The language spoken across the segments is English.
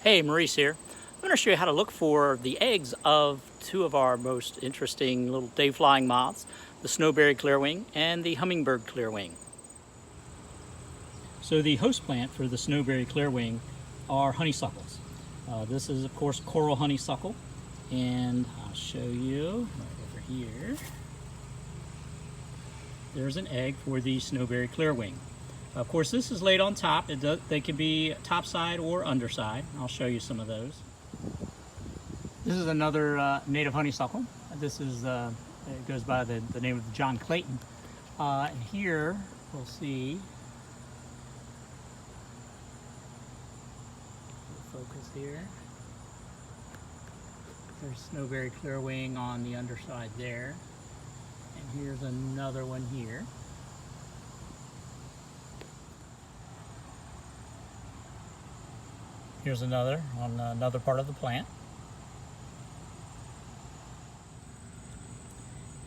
Hey, Maurice here. I'm going to show you how to look for the eggs of two of our most interesting little day-flying moths, the Snowberry Clearwing and the Hummingbird Clearwing. So the host plant for the Snowberry Clearwing are honeysuckles. This is, of course, coral honeysuckle, and I'll show you right over here. There's an egg for the Snowberry Clearwing. Of course, this is laid on top. They can be topside or underside. I'll show you some of those. This is another native honeysuckle. This is it goes by the name of John Clayton. And here we'll see. Focus here. There's Snowberry Clearwing on the underside there, and here's another one here. Here's another on another part of the plant.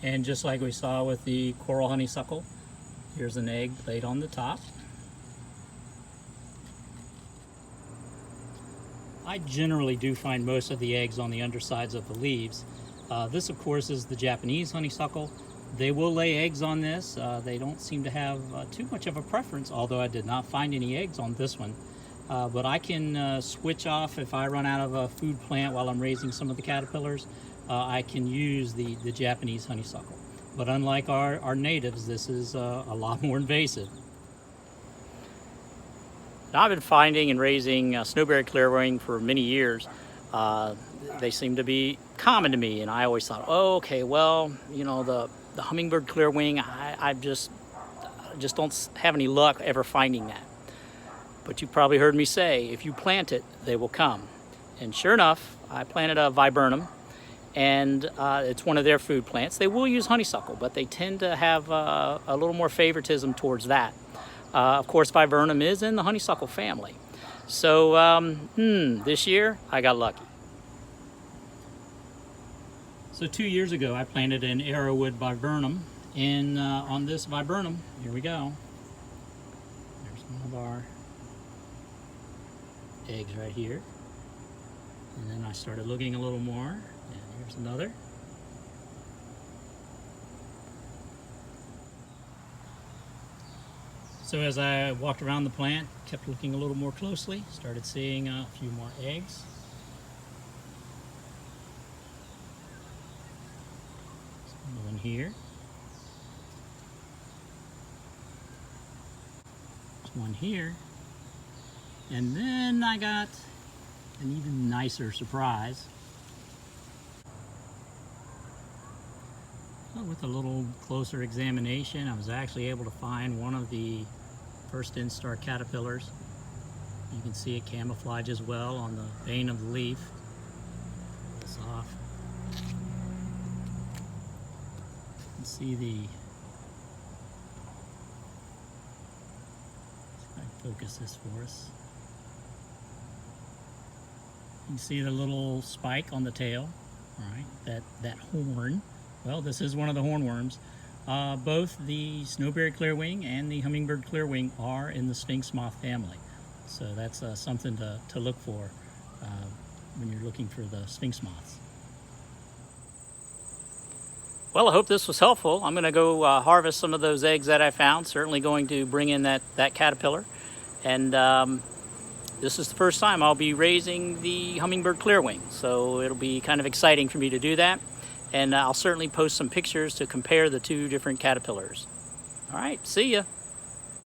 And just like we saw with the coral honeysuckle, here's an egg laid on the top. I generally do find most of the eggs on the undersides of the leaves. This, of course, is the Japanese honeysuckle. They will lay eggs on this. They don't seem to have too much of a preference, although I did not find any eggs on this one. But I can switch off if I run out of a food plant while I'm raising some of the caterpillars. I can use the Japanese honeysuckle. But unlike our natives, this is a lot more invasive. Now, I've been finding and raising Snowberry Clearwing for many years. They seem to be common to me, and I always thought, oh, okay, well, you know, the Hummingbird Clearwing, I just don't have any luck ever finding that. But you probably heard me say, if you plant it, they will come. And sure enough, I planted a viburnum, and it's one of their food plants. They will use honeysuckle, but they tend to have a little more favoritism towards that. Of course, viburnum is in the honeysuckle family. So this year, I got lucky. So 2 years ago, I planted an arrowwood viburnum, and on this viburnum, here we go. There's one of our eggs right here, and then I started looking a little more, and here's another. So as I walked around the plant, kept looking a little more closely, started seeing a few more eggs. There's one here. There's one here. And then I got an even nicer surprise. Well, with a little closer examination, I was actually able to find one of the first instar caterpillars. You can see it camouflages well on the vein of the leaf. Pull this off. You can see the focus this for us. You can see the little spike on the tail, all right, that horn. Well, this is one of the hornworms. Both the Snowberry Clearwing and the Hummingbird Clearwing are in the Sphinx moth family. So that's something to look for when you're looking for the Sphinx moths. Well, I hope this was helpful. I'm going to go harvest some of those eggs that I found. Certainly going to bring in that caterpillar. And this is the first time I'll be raising the Hummingbird Clearwing, so it'll be kind of exciting for me to do that. And I'll certainly post some pictures to compare the two different caterpillars. All right, see ya.